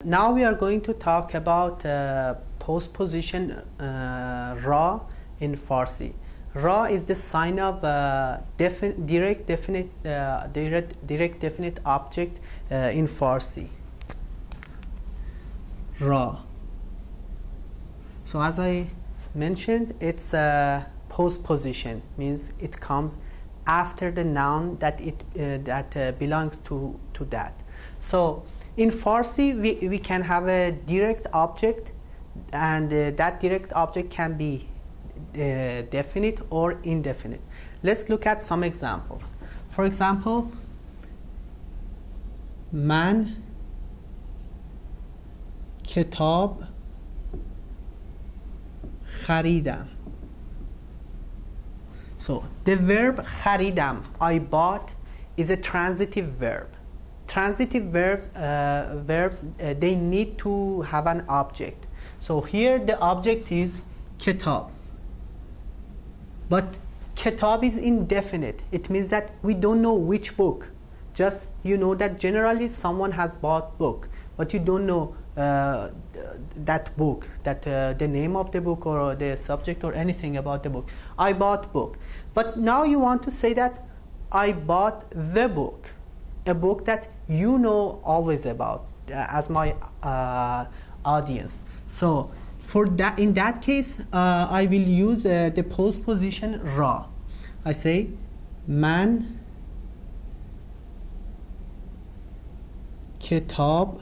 Now we are going to talk about postposition ra in Farsi. Ra is the sign of direct definite object in Farsi. Ra. So as I mentioned, it's postposition, means it comes after the noun that belongs to that. So in Farsi, we can have a direct object, and that direct object can be definite or indefinite. Let's look at some examples. For example, man kitab kharidam. So the verb kharidam, I bought, is a transitive verb. Transitive verbs, they need to have an object. So here the object is kitab. But kitab is indefinite. It means that we don't know which book. Just you know that generally someone has bought book, but you don't know that book, that the name of the book or the subject or anything about the book. I bought book. But now you want to say that I bought the book, a book that you know always about as my audience. So for that, in that case, I will use the postposition ra. I say man kitab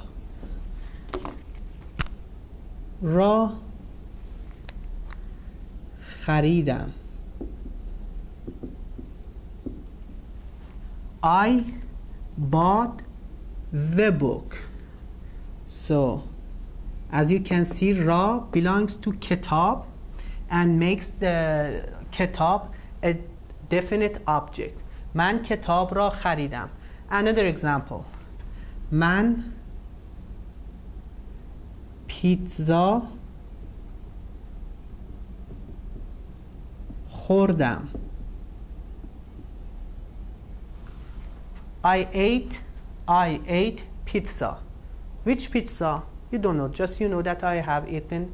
را خریدم. I bought the book. So as you can see, ra belongs to kitab and makes the kitab a definite object. من کتاب را خریدم. Another example. من پیتزا خوردم. I ate pizza. Which pizza? You don't know, just you know that I have eaten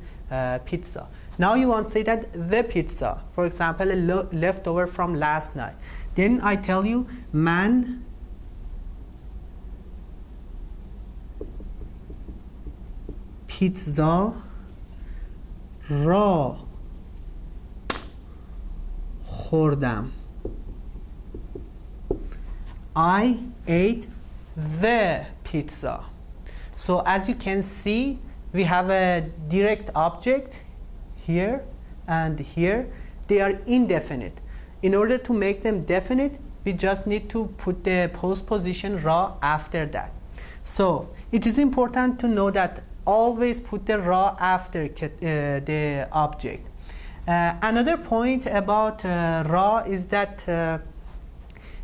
pizza. Now you want to say that the pizza, for example, a leftover from last night. Then I tell you من پیتزا را خوردم. I ate the pizza. So as you can see, we have a direct object here and here. They are indefinite. In order to make them definite, we just need to put the postposition ra after that. So it is important to know that always put the ra after the object. Another point about ra is that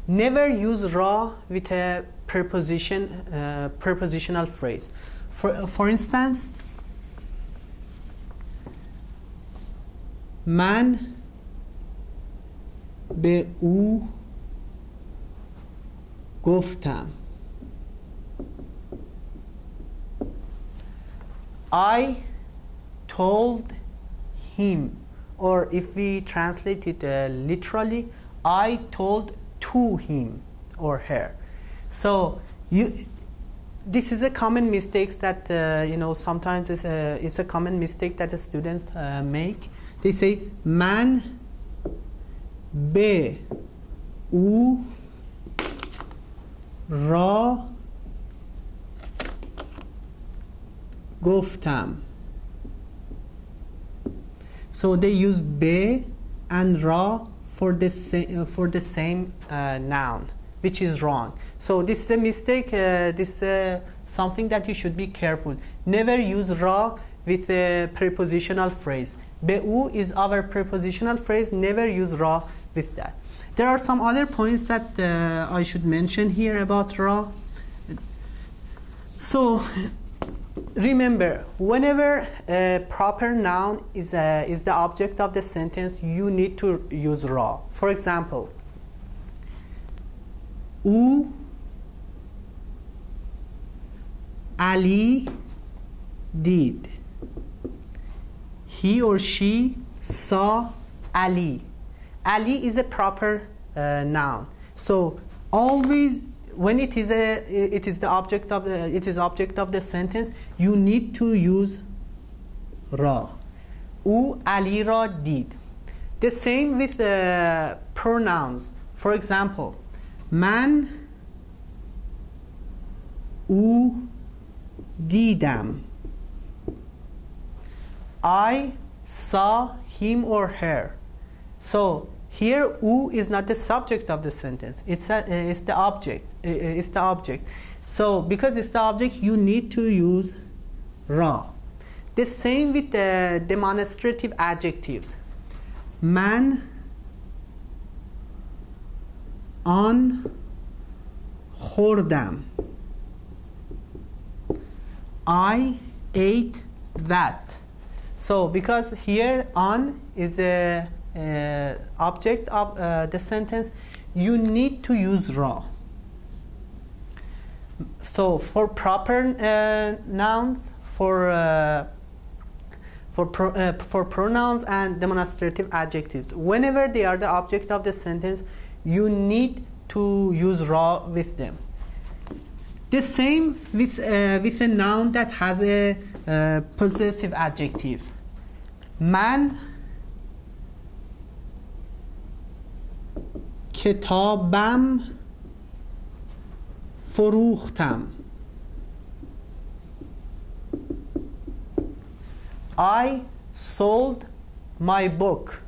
never use ra with a prepositional phrase. For instance, من به او گفتم. I told him, or if we translate it literally, I told to him or her. So this is a common mistake that sometimes it's a common mistake that the students make. They say من به او را گفتم. So they use be and ra for the same noun, which is wrong. So this is a mistake. This is something that you should be careful. Never use ra with a prepositional phrase. Be'u is our prepositional phrase. Never use ra with that. There are some other points that I should mention here about ra. So remember, whenever a proper noun is the object of the sentence, you need to use ra. For example, او علی did. He or she saw Ali. Ali is a proper noun. So always when it is the object of the sentence, you need to use را. او علی را دید. The same with pronouns. For example, من او دیدم. I saw him or her. So here او is not the subject of the sentence. It's the object. It's the object. So because it's the object, you need to use را. The same with the demonstrative adjectives. من آن خوردم. I ate that. So because here on is the object of the sentence, you need to use را. So for proper nouns, for pronouns and demonstrative adjectives, whenever they are the object of the sentence, you need to use را with them. The same with a noun that has a possessive adjective. من کتابم فروختم. I sold my book.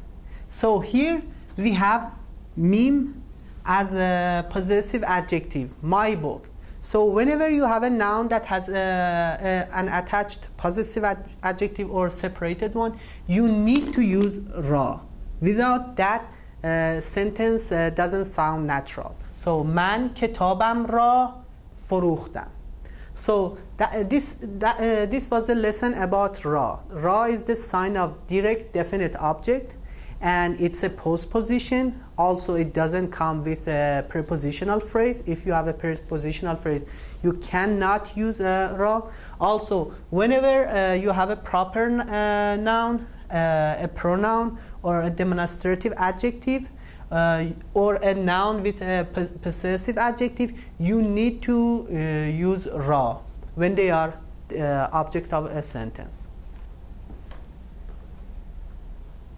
So here we have mim as a possessive adjective, my book. So whenever you have a noun that has an attached possessive adjective or separated one, you need to use را. Without that, sentence doesn't sound natural. So من کتابم را فروختم. So this was the lesson about را. را is the sign of direct definite object, and it's a postposition. Also, it doesn't come with a prepositional phrase. If you have a prepositional phrase, you cannot use را. Also, whenever you have a proper noun, a pronoun, or a demonstrative adjective, or a noun with a possessive adjective, you need to use را when they are object of a sentence.